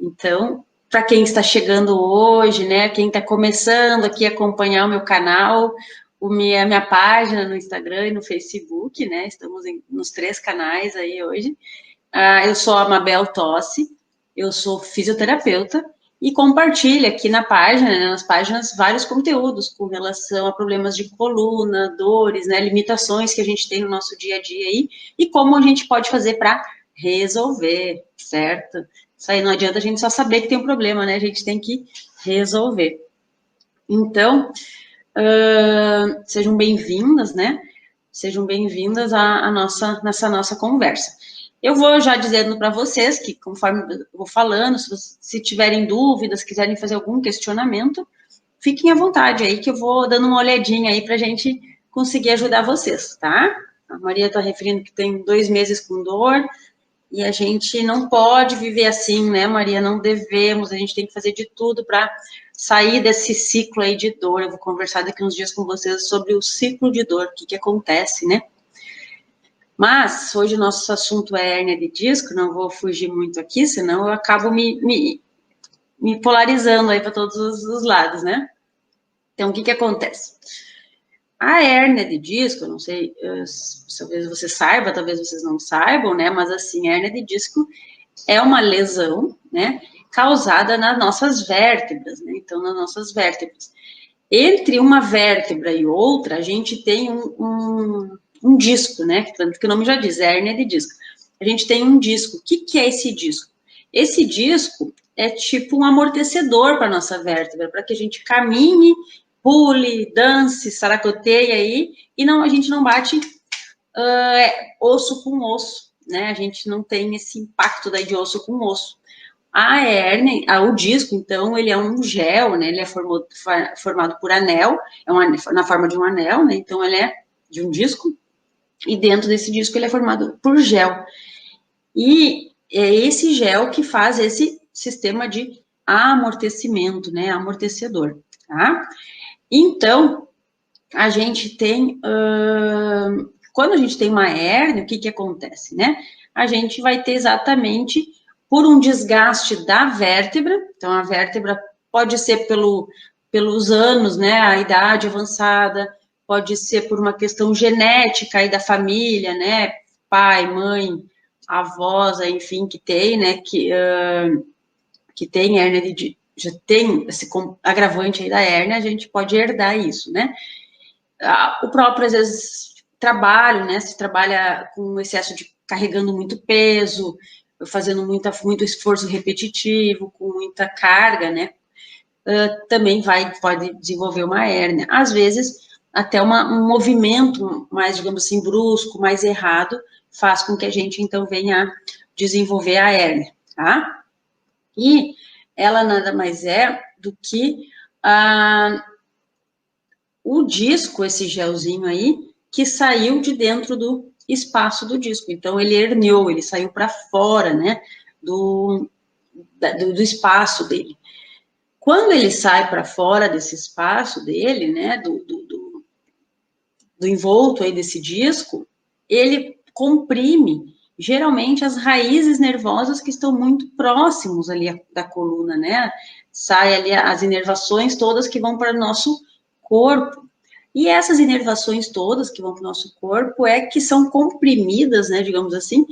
Então, para quem está chegando hoje, né, quem está começando aqui a acompanhar o meu canal, a minha página no Instagram e no Facebook, né, estamos nos 3 canais aí hoje. Eu sou a Mabel Tossi, eu sou fisioterapeuta e compartilho aqui na página, né, nas páginas, vários conteúdos com relação a problemas de coluna, dores, né, limitações que a gente tem no nosso dia a dia aí e como a gente pode fazer para resolver, certo? Isso aí não adianta a gente só saber que tem um problema, né? A gente tem que resolver. Então, sejam bem-vindas, né? Sejam bem-vindas nessa nossa conversa. Eu vou já dizendo para vocês que, conforme eu vou falando, se tiverem dúvidas, quiserem fazer algum questionamento, fiquem à vontade aí, que eu vou dando uma olhadinha aí para a gente conseguir ajudar vocês, tá? A Maria está referindo que tem 2 meses com dor, e a gente não pode viver assim, né, Maria? Não devemos, a gente tem que fazer de tudo para sair desse ciclo aí de dor. Eu vou conversar daqui uns dias com vocês sobre o ciclo de dor, o que acontece, né? Mas, hoje o nosso assunto é hérnia de disco, não vou fugir muito aqui, senão eu acabo me polarizando aí para todos os lados, né? Então, o que acontece? A hérnia de disco, eu não sei, talvez você saiba, talvez vocês não saibam, né? Mas assim, a hérnia de disco é uma lesão, né? Causada nas nossas vértebras, né? Então, nas nossas vértebras. Entre uma vértebra e outra, a gente tem um disco, né? Tanto que o nome já diz, hérnia de disco. A gente tem um disco. O que é esse disco? Esse disco é tipo um amortecedor para a nossa vértebra, para que a gente caminhe, pule, dance, saracoteie aí, e a gente não bate osso com osso, né? A gente não tem esse impacto daí de osso com osso. A hérnia, o disco, então, ele é um gel, né? Ele é formado por anel, na forma de um anel, né? Então, ele é de um disco, e dentro desse disco ele é formado por gel. E é esse gel que faz esse sistema de amortecimento, né? Amortecedor, tá? Então, a gente tem... quando a gente tem uma hérnia, o que acontece, né? A gente vai ter exatamente por um desgaste da vértebra, então a vértebra pode ser pelos anos, né, a idade avançada, pode ser por uma questão genética aí da família, né, pai, mãe, avós, enfim, que tem, né, que tem hérnia já tem esse agravante aí da hérnia, a gente pode herdar isso, né. O próprio, às vezes, trabalho, né, se trabalha com excesso de carregando muito peso, fazendo muito esforço repetitivo, com muita carga, né, também pode desenvolver uma hérnia. Às vezes, até um movimento mais, digamos assim, brusco, mais errado, faz com que a gente, então, venha a desenvolver a hérnia, tá? E ela nada mais é do que o disco, esse gelzinho aí, que saiu de dentro do espaço do disco. Então, ele herniou, ele saiu para fora, né, do espaço dele. Quando ele sai para fora desse espaço dele, né, do envolto aí desse disco, ele comprime, geralmente, as raízes nervosas que estão muito próximos ali da coluna, né, sai ali as inervações todas que vão para o nosso corpo. E essas inervações todas que vão para o nosso corpo que são comprimidas, né, digamos assim,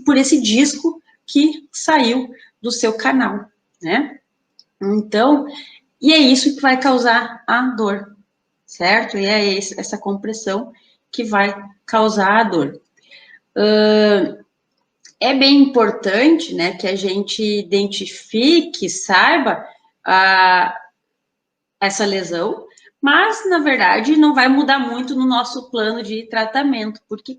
por esse disco que saiu do seu canal, né? Então, e é isso que vai causar a dor, certo? E é essa compressão que vai causar a dor. É bem importante, né, que a gente identifique, saiba essa lesão, mas, na verdade, não vai mudar muito no nosso plano de tratamento, porque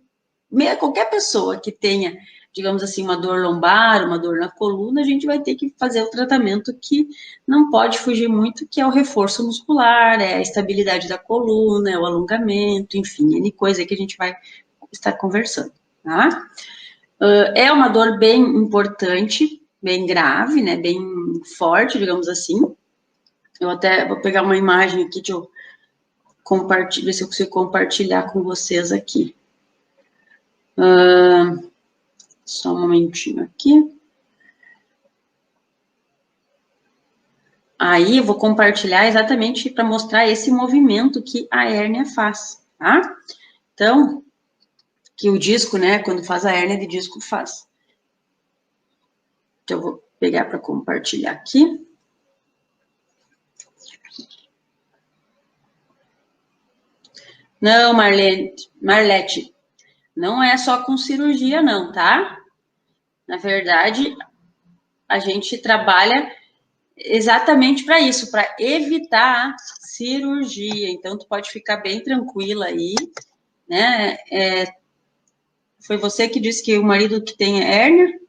qualquer pessoa que tenha, digamos assim, uma dor lombar, uma dor na coluna, a gente vai ter que fazer o tratamento que não pode fugir muito, que é o reforço muscular, é a estabilidade da coluna, é o alongamento, enfim, N coisa que a gente vai estar conversando, tá? É uma dor bem importante, bem grave, né, bem forte, digamos assim. Eu até vou pegar uma imagem aqui, deixa eu ver se eu consigo compartilhar com vocês aqui. Só um momentinho aqui. Aí eu vou compartilhar exatamente para mostrar esse movimento que a hérnia faz, tá? Então, que o disco, né, quando faz a hérnia de disco, faz. Então, eu vou pegar para compartilhar aqui. Não, Marlete, não é só com cirurgia, não, tá? Na verdade, a gente trabalha exatamente para isso, para evitar a cirurgia. Então, tu pode ficar bem tranquila aí, né? Foi você que disse que o marido que tem hérnia?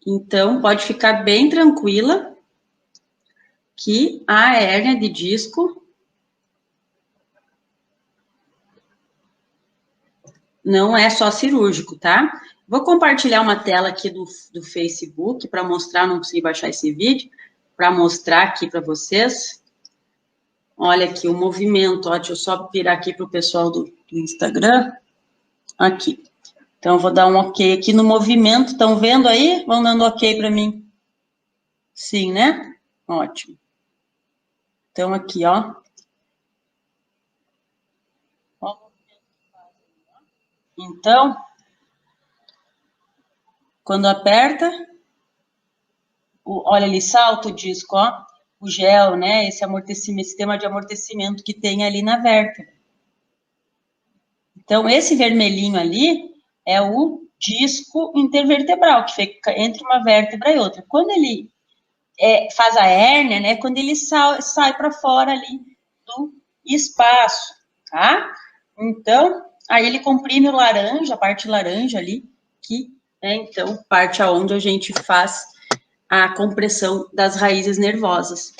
Então, pode ficar bem tranquila que a hérnia de disco não é só cirúrgico, tá? Vou compartilhar uma tela aqui do Facebook para mostrar, não consegui baixar esse vídeo, para mostrar aqui para vocês. Olha aqui o movimento, ó, deixa eu só virar aqui para o pessoal do Instagram. Aqui. Então, vou dar um ok aqui no movimento. Estão vendo aí? Vão dando ok para mim. Sim, né? Ótimo. Então, aqui, ó. Então, quando aperta, olha ali, salta o disco, ó. O gel, né? Esse amortecimento, sistema de amortecimento que tem ali na vértebra. Então, esse vermelhinho ali é o disco intervertebral, que fica entre uma vértebra e outra. Quando ele faz a hérnia, né? Quando ele sai para fora ali do espaço, tá? Então, aí ele comprime o laranja, a parte laranja ali, que é, então, parte aonde a gente faz a compressão das raízes nervosas.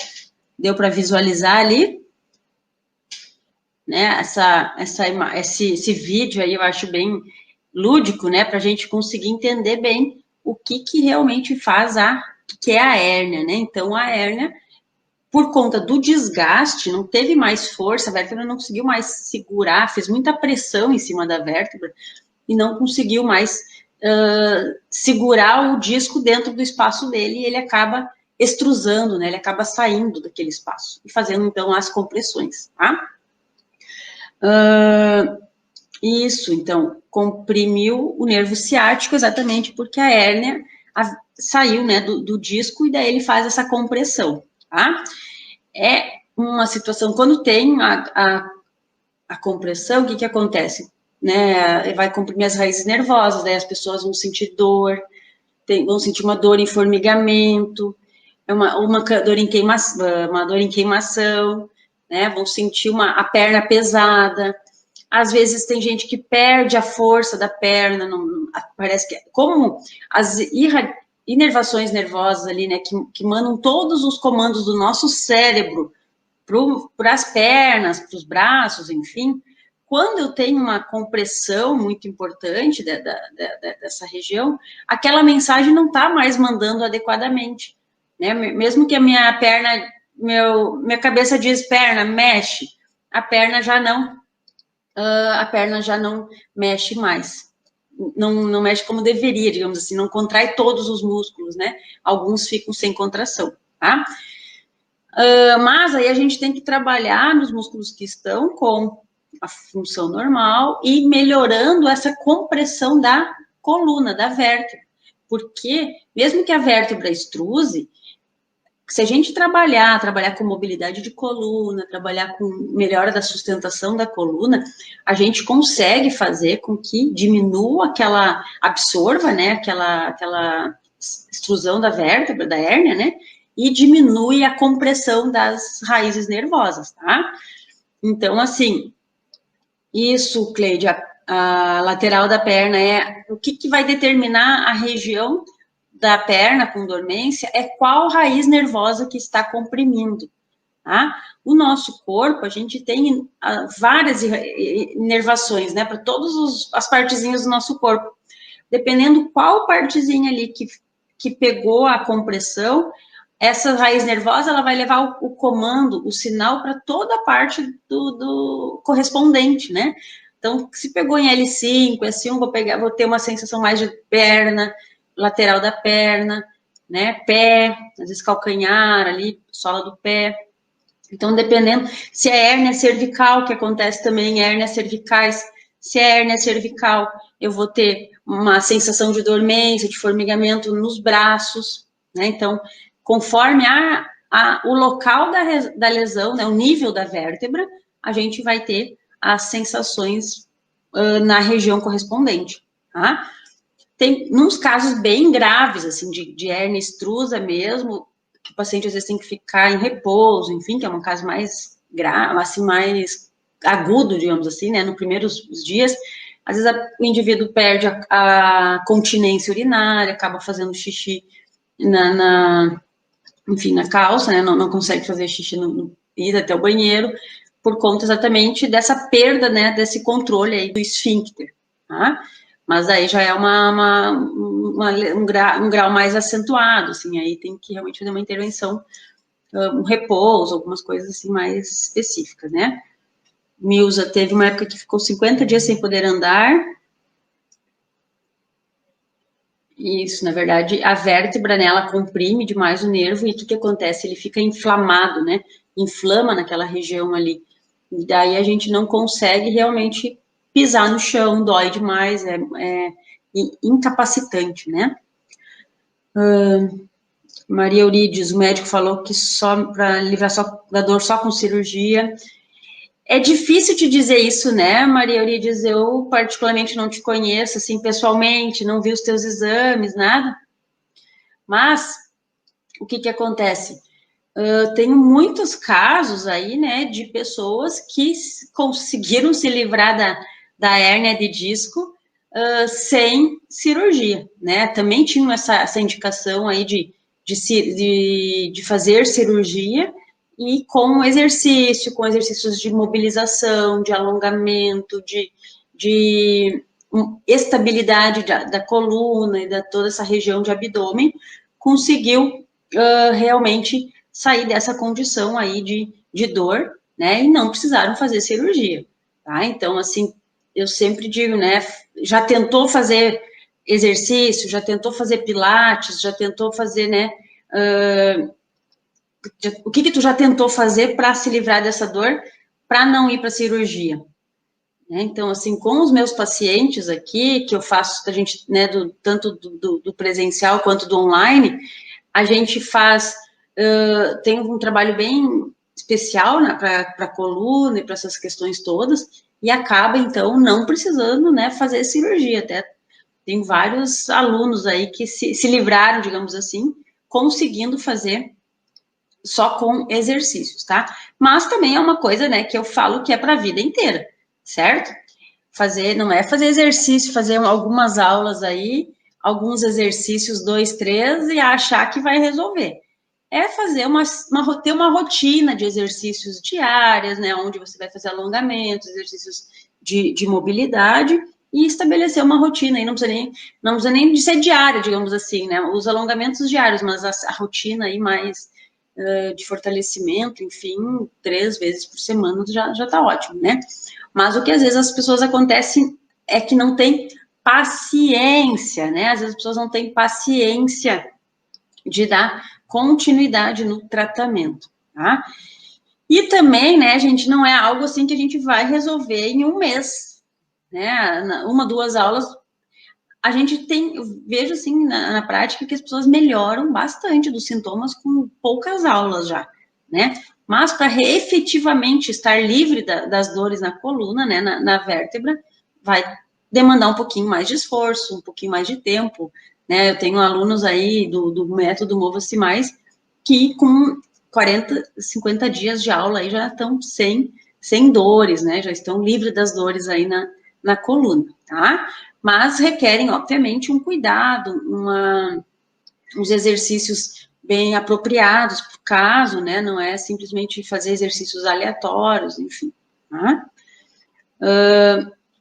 Deu para visualizar ali? Né? Esse vídeo aí eu acho bem lúdico, né? Para a gente conseguir entender bem o que realmente faz que é a hérnia, né? Então, a hérnia, por conta do desgaste, não teve mais força, a vértebra não conseguiu mais segurar, fez muita pressão em cima da vértebra e não conseguiu mais segurar o disco dentro do espaço dele e ele acaba extrusando, né? Ele acaba saindo daquele espaço e fazendo, então, as compressões, tá? Isso, então, comprimiu o nervo ciático exatamente porque a hérnia saiu, né, do disco e daí ele faz essa compressão, tá? É uma situação, quando tem a compressão, o que acontece? Né, vai comprimir as raízes nervosas, daí as pessoas vão sentir dor, vão sentir uma dor em formigamento, uma dor em queimação, né, vão sentir a perna pesada. Às vezes tem gente que perde a força da perna, parece que como as inervações nervosas ali, né, que mandam todos os comandos do nosso cérebro para as pernas, para os braços, enfim. Quando eu tenho uma compressão muito importante dessa região, aquela mensagem não está mais mandando adequadamente, né? Mesmo que a minha perna, minha cabeça diz perna, mexe, a perna já não mexe mais. Não mexe como deveria, digamos assim, não contrai todos os músculos, né? Alguns ficam sem contração, tá? Mas aí a gente tem que trabalhar nos músculos que estão com a função normal e melhorando essa compressão da coluna, da vértebra. Porque, mesmo que a vértebra extruse, se a gente trabalhar com mobilidade de coluna, trabalhar com melhora da sustentação da coluna, a gente consegue fazer com que diminua absorva, né, aquela extrusão da vértebra, da hérnia, né, e diminui a compressão das raízes nervosas, tá? Então, assim, isso, Cleide, a lateral da perna o que vai determinar a região da perna com dormência é qual raiz nervosa que está comprimindo, tá? O nosso corpo, a gente tem várias inervações, né, para todas as partezinhas do nosso corpo. Dependendo qual partezinha ali que pegou a compressão, essa raiz nervosa, ela vai levar o comando, o sinal para toda a parte do correspondente, né? Então, se pegou em L5, S1, vou ter uma sensação mais de perna, lateral da perna, né? Pé, às vezes calcanhar ali, sola do pé. Então, dependendo, se é hérnia cervical, que acontece também, hérnias cervicais, se é hérnia cervical, eu vou ter uma sensação de dormência, de formigamento nos braços, né? Então, conforme o local da lesão, né, o nível da vértebra, a gente vai ter as sensações na região correspondente, tá? Tem, nos casos bem graves, assim, de hérnia extrusa mesmo, que o paciente às vezes tem que ficar em repouso, enfim, que é um caso mais grave, assim, mais agudo, digamos assim, né, nos primeiros dias, às vezes o indivíduo perde a continência urinária, acaba fazendo xixi enfim, na calça, né, não consegue fazer xixi, ir até o banheiro, por conta exatamente dessa perda, né, desse controle aí do esfíncter, tá? Mas aí já é um grau mais acentuado, assim, aí tem que realmente fazer uma intervenção, um repouso, algumas coisas assim mais específicas, né? Milza teve uma época que ficou 50 dias sem poder andar. Isso, na verdade, a vértebra, né, ela comprime demais o nervo e o que acontece? Ele fica inflamado, né? Inflama naquela região ali. E daí a gente não consegue realmente pisar no chão, dói demais, é incapacitante, né? Maria Eurides, o médico falou que só para livrar só da dor só com cirurgia. É difícil te dizer isso, né, Maria Eurides? Eu particularmente não te conheço, assim, pessoalmente, não vi os teus exames, nada. Mas o que acontece? Tenho muitos casos aí, né, de pessoas que conseguiram se livrar da hérnia de disco sem cirurgia, né? Também tinham essa indicação aí de fazer cirurgia e com exercícios de mobilização, de alongamento, de estabilidade da coluna e da toda essa região de abdômen, conseguiu realmente sair dessa condição aí de dor, né, e não precisaram fazer cirurgia, tá? Então, assim, eu sempre digo, né, já tentou fazer exercício, já tentou fazer pilates, já tentou fazer, né, o que tu já tentou fazer para se livrar dessa dor, para não ir para cirurgia? Então, assim, com os meus pacientes aqui, que eu faço, a gente, né, tanto do presencial quanto do online, a gente faz, tem um trabalho bem especial, né, para a coluna e para essas questões todas, e acaba, então, não precisando, né, fazer cirurgia. Até tem vários alunos aí que se livraram, digamos assim, conseguindo fazer só com exercícios, tá? Mas também é uma coisa, né, que eu falo que é para a vida inteira, certo? Não é fazer exercício, fazer algumas aulas aí, alguns exercícios, 2, 3, e achar que vai resolver. É fazer ter uma rotina de exercícios diárias, né, onde você vai fazer alongamentos, exercícios de mobilidade, e estabelecer uma rotina, e não precisa nem de ser diária, digamos assim, né, os alongamentos diários, mas a rotina aí mais de fortalecimento, enfim, 3 vezes por semana já tá ótimo, né? Mas o que às vezes as pessoas acontecem é que não tem paciência, né? Às vezes as pessoas não têm paciência de dar continuidade no tratamento, tá? E também, né, gente, não é algo assim que a gente vai resolver em um mês, né? 1, 2 aulas, a gente eu vejo assim na prática que as pessoas melhoram bastante dos sintomas com poucas aulas já, né? Mas para efetivamente estar livre das dores na coluna, né, na vértebra, vai demandar um pouquinho mais de esforço, um pouquinho mais de tempo, né? Eu tenho alunos aí do método Mova-se Mais que com 40, 50 dias de aula aí já estão sem dores, né? Já estão livres das dores aí na coluna, tá? Mas requerem, obviamente, um cuidado, uns exercícios bem apropriados para o caso, né? Não é simplesmente fazer exercícios aleatórios, enfim. Tá?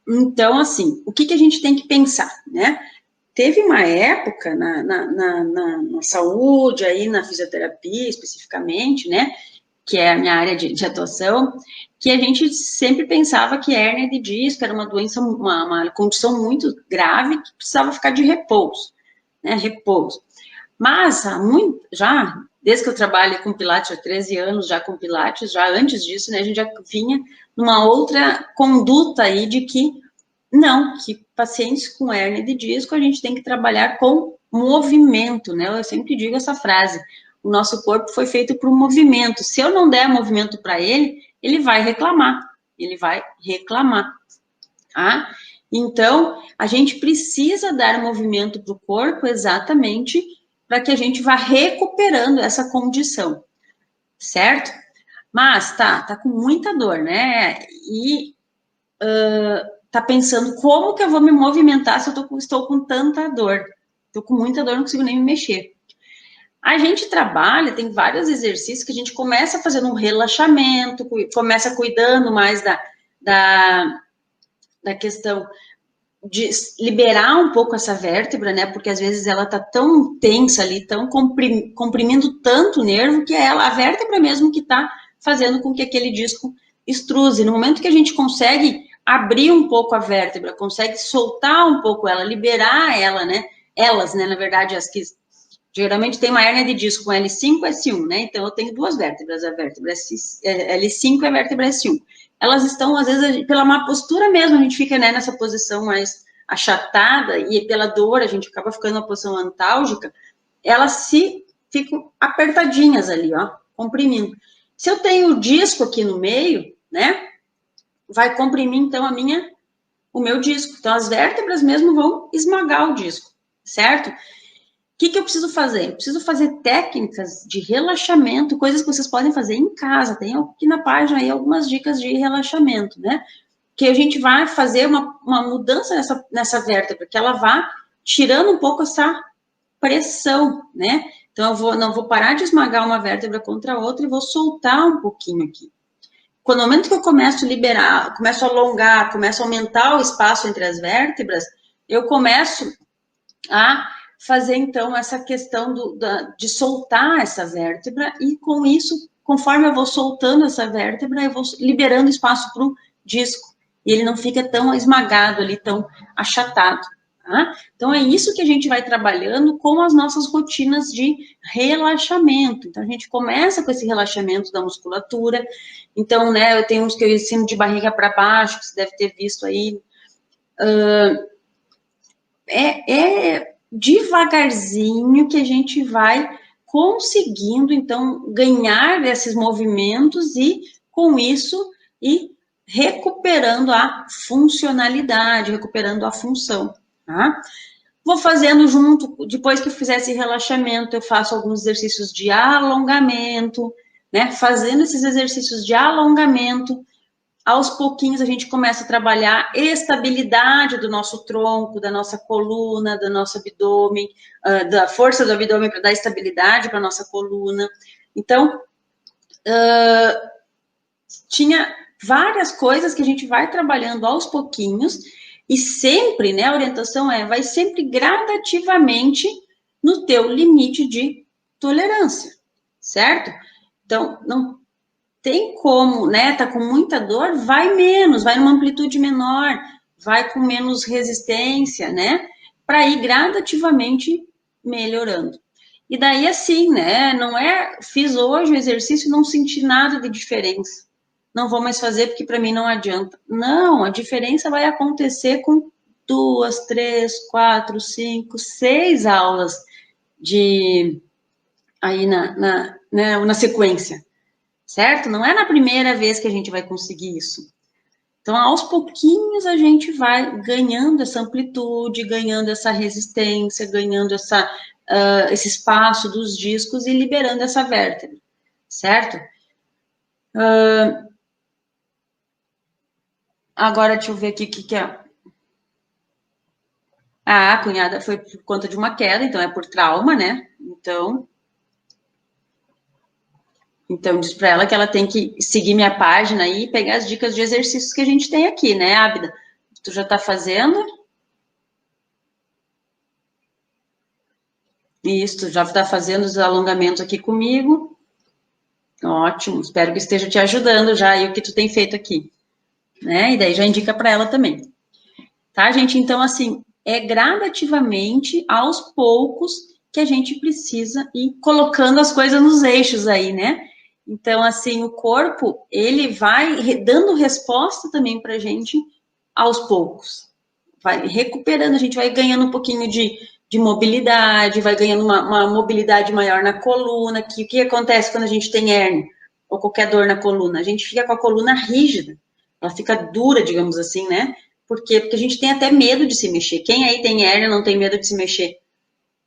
Então, assim, o que a gente tem que pensar, né? Teve uma época na saúde, aí na fisioterapia especificamente, né? Que é a minha área de atuação, que a gente sempre pensava que hérnia de disco era uma doença, uma condição muito grave que precisava ficar de repouso, né? Repouso. Mas, desde que eu trabalho com Pilates, há 13 anos já com Pilates, já antes disso, né, a gente já vinha numa outra conduta aí de que, não, que pacientes com hérnia de disco, a gente tem que trabalhar com movimento, né, eu sempre digo essa frase, o nosso corpo foi feito para o movimento, se eu não der movimento para ele, ele vai reclamar, tá? Então, a gente precisa dar movimento para o corpo exatamente para que a gente vá recuperando essa condição, certo? Mas tá com muita dor, né? E tá pensando como que eu vou me movimentar se eu estou com tanta dor? Estou com muita dor, não consigo nem me mexer. A gente trabalha, tem vários exercícios que a gente começa fazendo um relaxamento, começa cuidando mais da questão de liberar um pouco essa vértebra, né? Porque às vezes ela tá tão tensa ali, tão comprimindo tanto o nervo, que é a vértebra mesmo que tá fazendo com que aquele disco extruse. No momento que a gente consegue abrir um pouco a vértebra, consegue soltar um pouco ela, liberar ela, né? Elas, né? Na verdade, as que geralmente tem uma hérnia de disco com L5 e S1, né? Então eu tenho duas vértebras, a vértebra L5 e a vértebra S1. Elas estão, às vezes, pela má postura mesmo, a gente fica, né, nessa posição mais achatada, e pela dor, a gente acaba ficando na posição antálgica, elas ficam apertadinhas ali, ó, comprimindo. Se eu tenho o disco aqui no meio, né, vai comprimir, então, o meu disco. Então, as vértebras mesmo vão esmagar o disco, certo? O que eu preciso fazer? Eu preciso fazer técnicas de relaxamento, coisas que vocês podem fazer em casa. Tem aqui na página aí algumas dicas de relaxamento, né? Que a gente vai fazer uma mudança nessa vértebra, que ela vá tirando um pouco essa pressão, né? Então, eu não vou parar de esmagar uma vértebra contra a outra e vou soltar um pouquinho aqui. Quando no momento que eu começo a liberar, começo a alongar, começo a aumentar o espaço entre as vértebras, eu começo a fazer, então, essa questão de soltar essa vértebra, e com isso, conforme eu vou soltando essa vértebra, eu vou liberando espaço para o disco, e ele não fica tão esmagado ali, tão achatado, tá? Então, é isso que a gente vai trabalhando com as nossas rotinas de relaxamento. Então, a gente começa com esse relaxamento da musculatura. Então, né, eu tenho uns que eu ensino de barriga para baixo, que você deve ter visto aí. Devagarzinho que a gente vai conseguindo, então, ganhar esses movimentos e, com isso, recuperando a funcionalidade, recuperando a função, tá? Vou fazendo junto, depois que eu fizer esse relaxamento, eu faço alguns exercícios de alongamento, né? Fazendo esses exercícios de alongamento, aos pouquinhos a gente começa a trabalhar a estabilidade do nosso tronco, da nossa coluna, do nosso abdômen, da força do abdômen para dar estabilidade para a nossa coluna. Então, tinha várias coisas que a gente vai trabalhando aos pouquinhos, e sempre, né, a orientação vai sempre gradativamente no teu limite de tolerância, certo? Então, não tem como, né, tá com muita dor, vai menos, vai numa amplitude menor, vai com menos resistência, né, para ir gradativamente melhorando. E daí, assim, né, não fiz hoje o exercício e não senti nada de diferença. Não vou mais fazer porque para mim não adianta. Não, a diferença vai acontecer com 2, 3, 4, 5, 6 aulas aí na sequência. Certo? Não é na primeira vez que a gente vai conseguir isso. Então, aos pouquinhos, a gente vai ganhando essa amplitude, ganhando essa resistência, ganhando esse espaço dos discos e liberando essa vértebra, certo? Agora, deixa eu ver aqui o que é. A cunhada foi por conta de uma queda, então é por trauma, né? Então, diz para ela que ela tem que seguir minha página aí e pegar as dicas de exercícios que a gente tem aqui, né, Ábida? Tu já tá fazendo? Isso, tu já tá fazendo os alongamentos aqui comigo. Ótimo, espero que esteja te ajudando já aí o que tu tem feito aqui, né? E daí já indica para ela também. Tá, gente? Então, assim, gradativamente, aos poucos, que a gente precisa ir colocando as coisas nos eixos aí, né? Então, assim, o corpo, ele vai dando resposta também pra gente aos poucos. Vai recuperando, a gente vai ganhando um pouquinho de mobilidade, vai ganhando uma mobilidade maior na coluna, que o que acontece quando a gente tem hérnia, ou qualquer dor na coluna? A gente fica com a coluna rígida, ela fica dura, digamos assim, né? Por quê? Porque a gente tem até medo de se mexer. Quem aí tem hérnia não tem medo de se mexer?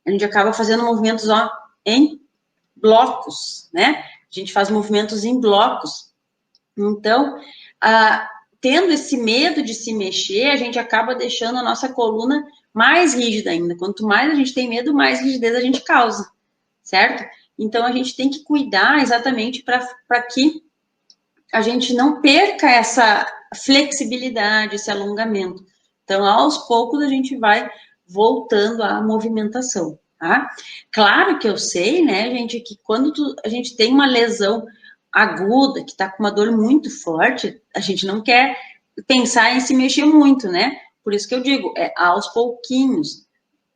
A gente acaba fazendo movimentos, ó, em blocos, né? A gente faz movimentos em blocos. Então, tendo esse medo de se mexer, a gente acaba deixando a nossa coluna mais rígida ainda. Quanto mais a gente tem medo, mais rigidez a gente causa, certo? Então, a gente tem que cuidar exatamente para que a gente não perca essa flexibilidade, esse alongamento. Então, aos poucos, a gente vai voltando à movimentação, tá? Claro que eu sei, né, gente, que quando a gente tem uma lesão aguda, que tá com uma dor muito forte, a gente não quer pensar em se mexer muito, né? Por isso que eu digo, é aos pouquinhos,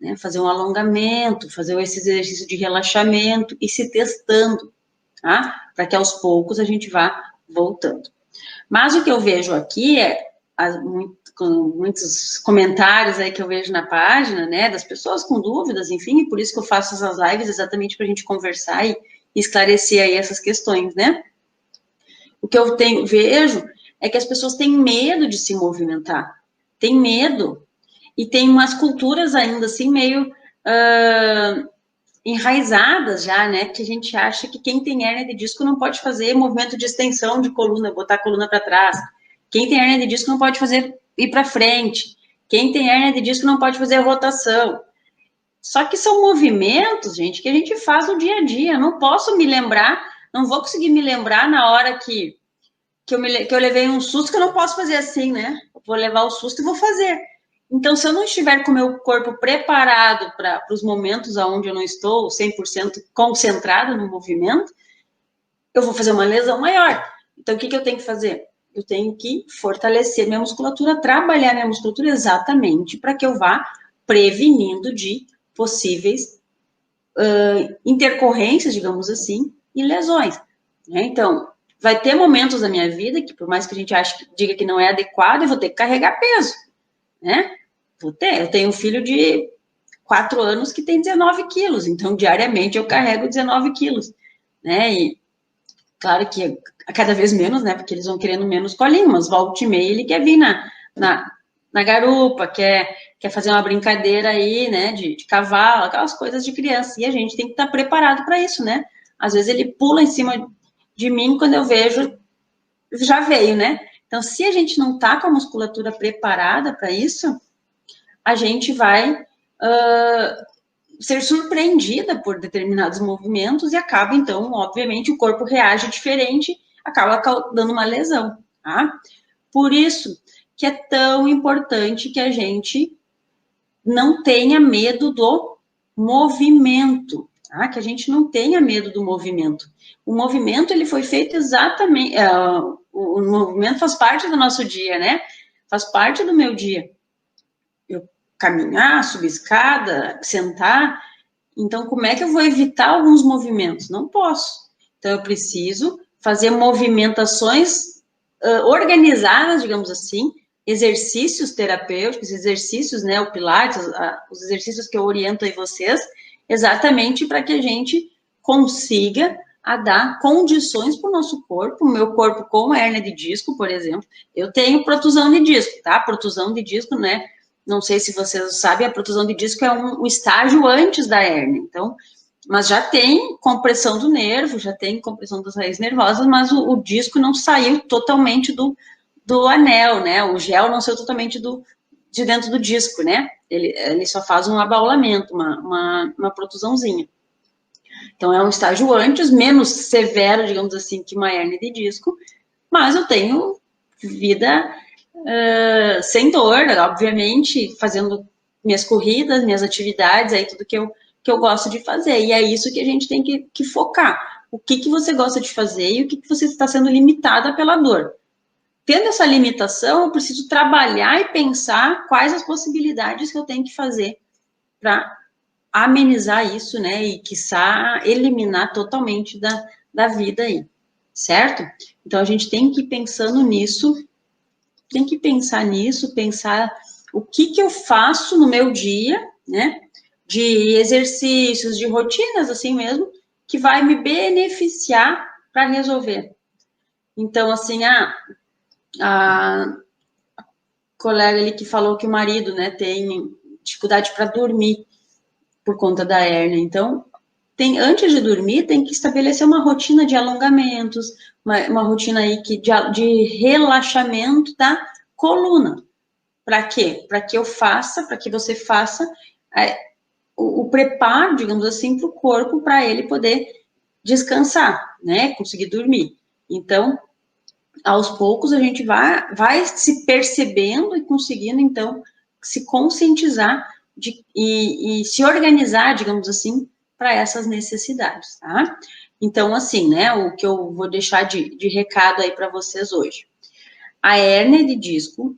né? Fazer um alongamento, fazer esse exercício de relaxamento e se testando, tá? Para que aos poucos a gente vá voltando. Mas o que eu vejo aqui é, com muitos comentários aí que eu vejo na página, né, das pessoas com dúvidas, enfim, e por isso que eu faço essas lives, exatamente para a gente conversar e esclarecer aí essas questões, né? O que eu vejo é que as pessoas têm medo de se movimentar, têm medo, e tem umas culturas ainda assim meio enraizadas já, né? Que a gente acha que quem tem hérnia de disco não pode fazer movimento de extensão de coluna, botar a coluna para trás. Quem tem hérnia de disco não pode fazer ir para frente. Quem tem hérnia de disco não pode fazer rotação. Só que são movimentos, gente, que a gente faz no dia a dia. Eu não posso me lembrar, não vou conseguir me lembrar na hora que eu levei um susto, que eu não posso fazer assim, né? Eu vou levar o susto e vou fazer. Então, se eu não estiver com o meu corpo preparado para os momentos onde eu não estou 100% concentrada no movimento, eu vou fazer uma lesão maior. Então, o que eu tenho que fazer? Eu tenho que fortalecer minha musculatura, trabalhar minha musculatura exatamente para que eu vá prevenindo de possíveis intercorrências, digamos assim, e lesões. Né? Então, vai ter momentos da minha vida que, por mais que a gente diga que não é adequado, eu vou ter que carregar peso, né? Eu tenho um filho de 4 anos que tem 19 quilos, então diariamente eu carrego 19 quilos, né? E claro que a cada vez menos, né? Porque eles vão querendo menos colinho, mas volta e meia ele quer vir na garupa, quer fazer uma brincadeira aí, né? De cavalo, aquelas coisas de criança. E a gente tem que estar preparado para isso, né? Às vezes ele pula em cima de mim quando eu vejo, já veio, né? Então, se a gente não tá com a musculatura preparada para isso, a gente vai ser surpreendida por determinados movimentos e acaba, então, obviamente, o corpo reage diferente, acaba dando uma lesão, tá? Por isso que é tão importante que a gente não tenha medo do movimento, tá? Que a gente não tenha medo do movimento. O movimento, ele foi feito exatamente, o movimento faz parte do nosso dia, né? Faz parte do meu dia. Eu caminhar, subir escada, sentar. Então, como é que eu vou evitar alguns movimentos? Não posso. Então, eu preciso fazer movimentações organizadas, digamos assim, exercícios terapêuticos, exercícios, né, o Pilates, os exercícios que eu oriento aí vocês, exatamente para que a gente consiga dar condições para o nosso corpo, o meu corpo com hérnia de disco, por exemplo. Eu tenho protusão de disco, tá? Protusão de disco, né? Não sei se vocês sabem, a protusão de disco é um estágio antes da hérnia. Então, mas já tem compressão do nervo, já tem compressão das raízes nervosas, mas o disco não saiu totalmente do anel, né? O gel não saiu totalmente de dentro do disco, né? Ele só faz um abaulamento, uma protusãozinha. Então, é um estágio antes, menos severo, digamos assim, que uma hérnia de disco, mas eu tenho vida sem dor, obviamente, fazendo minhas corridas, minhas atividades, aí tudo que eu gosto de fazer. E é isso que a gente tem que focar. O que você gosta de fazer e o que você está sendo limitada pela dor. Tendo essa limitação, eu preciso trabalhar e pensar quais as possibilidades que eu tenho que fazer para amenizar isso, né, e quiçá eliminar totalmente da vida aí, certo? Então, a gente tem que ir pensando nisso, tem que pensar nisso, pensar o que eu faço no meu dia, né, de exercícios, de rotinas, assim mesmo, que vai me beneficiar para resolver. Então, assim, a colega ali que falou que o marido, né, tem dificuldade para dormir por conta da hérnia. Então, antes de dormir, tem que estabelecer uma rotina de alongamentos, uma rotina aí de relaxamento da coluna. Para quê? Para que você faça o preparo, digamos assim, para o corpo, para ele poder descansar, né? Conseguir dormir. Então, aos poucos, a gente vai se percebendo e conseguindo, então, se conscientizar e se organizar, digamos assim, para essas necessidades, tá? Então, assim, né, o que eu vou deixar de recado aí para vocês hoje. A hérnia de disco,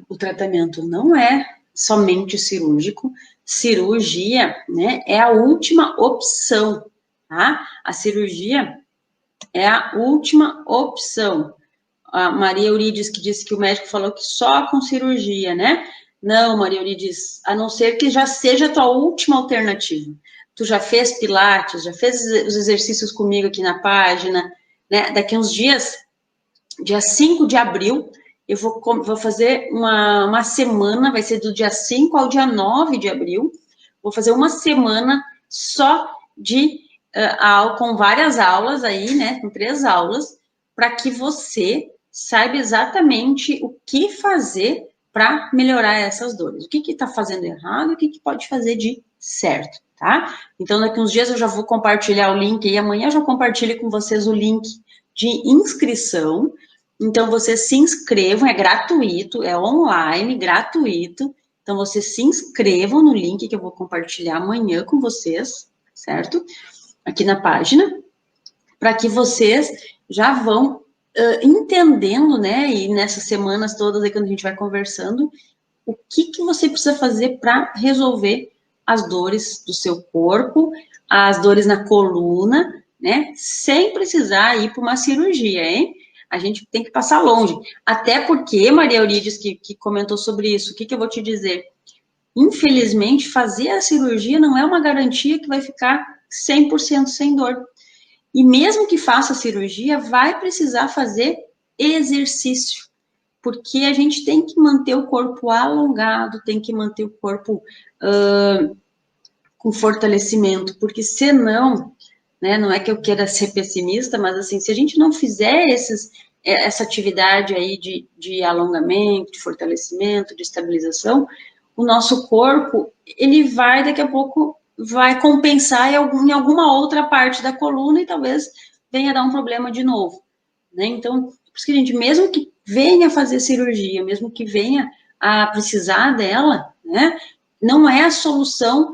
o tratamento não é somente cirúrgico, cirurgia, né, é a última opção, tá? A cirurgia é a última opção. A Maria Eurides, que disse que o médico falou que só com cirurgia, né? Não, Maria Eurides, a não ser que já seja a tua última alternativa. Tu já fez pilates, já fez os exercícios comigo aqui na página, né? Daqui uns dias, dia 5 de abril, eu vou fazer uma semana, vai ser do dia 5 ao dia 9 de abril, vou fazer uma semana só com várias aulas aí, né, com 3 aulas, para que você saiba exatamente o que fazer para melhorar essas dores. O que está fazendo errado, o que pode fazer de certo, tá? Então, daqui uns dias eu já vou compartilhar o link, e amanhã eu já compartilho com vocês o link de inscrição. Então, vocês se inscrevam, é gratuito, é online, gratuito. Então, vocês se inscrevam no link que eu vou compartilhar amanhã com vocês, certo? Aqui na página, para que vocês já vão entendendo, né, e nessas semanas todas aí, quando a gente vai conversando, o que você precisa fazer para resolver as dores do seu corpo, as dores na coluna, né, sem precisar ir para uma cirurgia, hein? A gente tem que passar longe. Até porque, Maria Eurides, que comentou sobre isso, o que eu vou te dizer? Infelizmente, fazer a cirurgia não é uma garantia que vai ficar 100% sem dor. E mesmo que faça a cirurgia, vai precisar fazer exercício, porque a gente tem que manter o corpo alongado, tem que manter o corpo com fortalecimento, porque senão, né, não é que eu queira ser pessimista, mas assim, se a gente não fizer essa atividade aí de alongamento, de fortalecimento, de estabilização, o nosso corpo, ele vai, daqui a pouco, vai compensar em alguma outra parte da coluna e talvez venha dar um problema de novo, né? Então, por isso que a gente, mesmo que venha fazer cirurgia, mesmo que venha a precisar dela, né? Não é a solução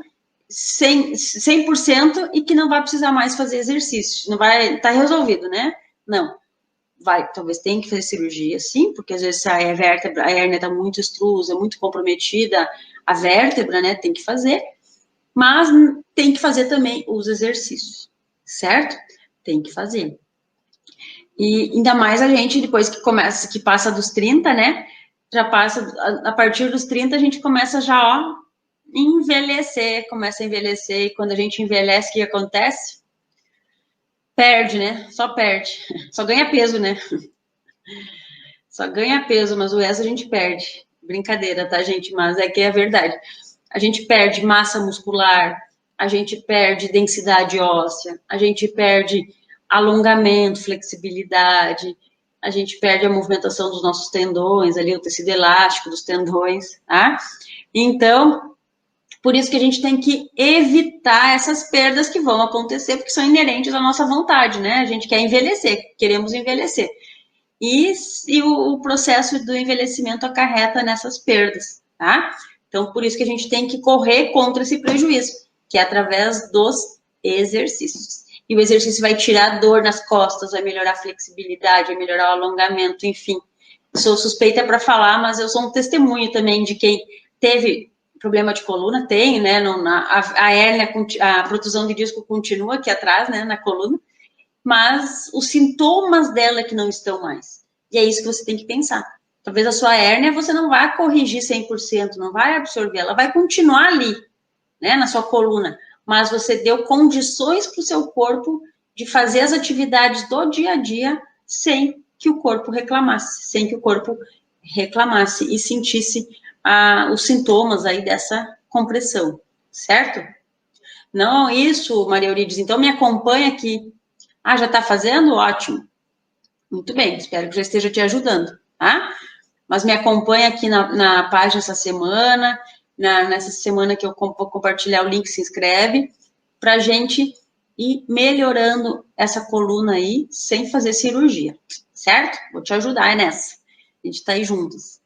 100% e que não vai precisar mais fazer exercício, não vai estar resolvido, né? Não. Talvez tenha que fazer cirurgia, sim, porque às vezes a hérnia está muito extrusa, muito comprometida, a vértebra, né, tem que fazer, mas tem que fazer também os exercícios, certo? Tem que fazer. E ainda mais a gente, depois que passa dos 30, né, já passa, a partir dos 30 a gente começa já, ó, começa a envelhecer, e quando a gente envelhece, o que acontece? Perde, né? Só perde. Só ganha peso, né? Só ganha peso, mas o resto a gente perde. Brincadeira, tá, gente? Mas é que é a verdade. A gente perde massa muscular, a gente perde densidade óssea, a gente perde alongamento, flexibilidade, a gente perde a movimentação dos nossos tendões, ali o tecido elástico dos tendões, tá? Então, por isso que a gente tem que evitar essas perdas que vão acontecer, porque são inerentes à nossa vontade, né? A gente quer envelhecer, queremos envelhecer. E o processo do envelhecimento acarreta nessas perdas, tá? Então, por isso que a gente tem que correr contra esse prejuízo, que é através dos exercícios. E o exercício vai tirar a dor nas costas, vai melhorar a flexibilidade, vai melhorar o alongamento, enfim. Sou suspeita para falar, mas eu sou um testemunho também de quem problema de coluna, tem, né, a hérnia, a protusão de disco continua aqui atrás, né, na coluna, mas os sintomas dela que não estão mais. E é isso que você tem que pensar. Talvez a sua hérnia você não vai corrigir 100%, não vai absorver, ela vai continuar ali, né, na sua coluna, mas você deu condições para o seu corpo de fazer as atividades do dia a dia sem que o corpo reclamasse, sem que o corpo reclamasse e sentisse os sintomas aí dessa compressão, certo? Não, isso, Maria Eurides, então me acompanha aqui. Ah, já está fazendo? Ótimo. Muito bem, espero que já esteja te ajudando, tá? Mas me acompanha aqui na página essa semana, nessa semana que eu vou compartilhar o link, se inscreve, para a gente ir melhorando essa coluna aí, sem fazer cirurgia, certo? Vou te ajudar nessa. A gente está aí juntos.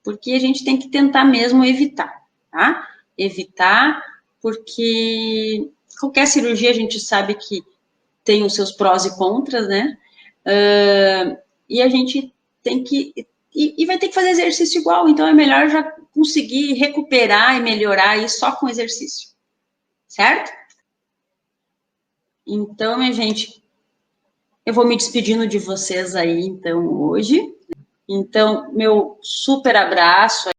Porque a gente tem que tentar mesmo evitar, tá? Evitar, porque qualquer cirurgia a gente sabe que tem os seus prós e contras, né? E a gente tem que... E vai ter que fazer exercício igual, então é melhor já conseguir recuperar e melhorar isso só com exercício, certo? Então, minha gente, eu vou me despedindo de vocês aí, então, hoje. Então, meu super abraço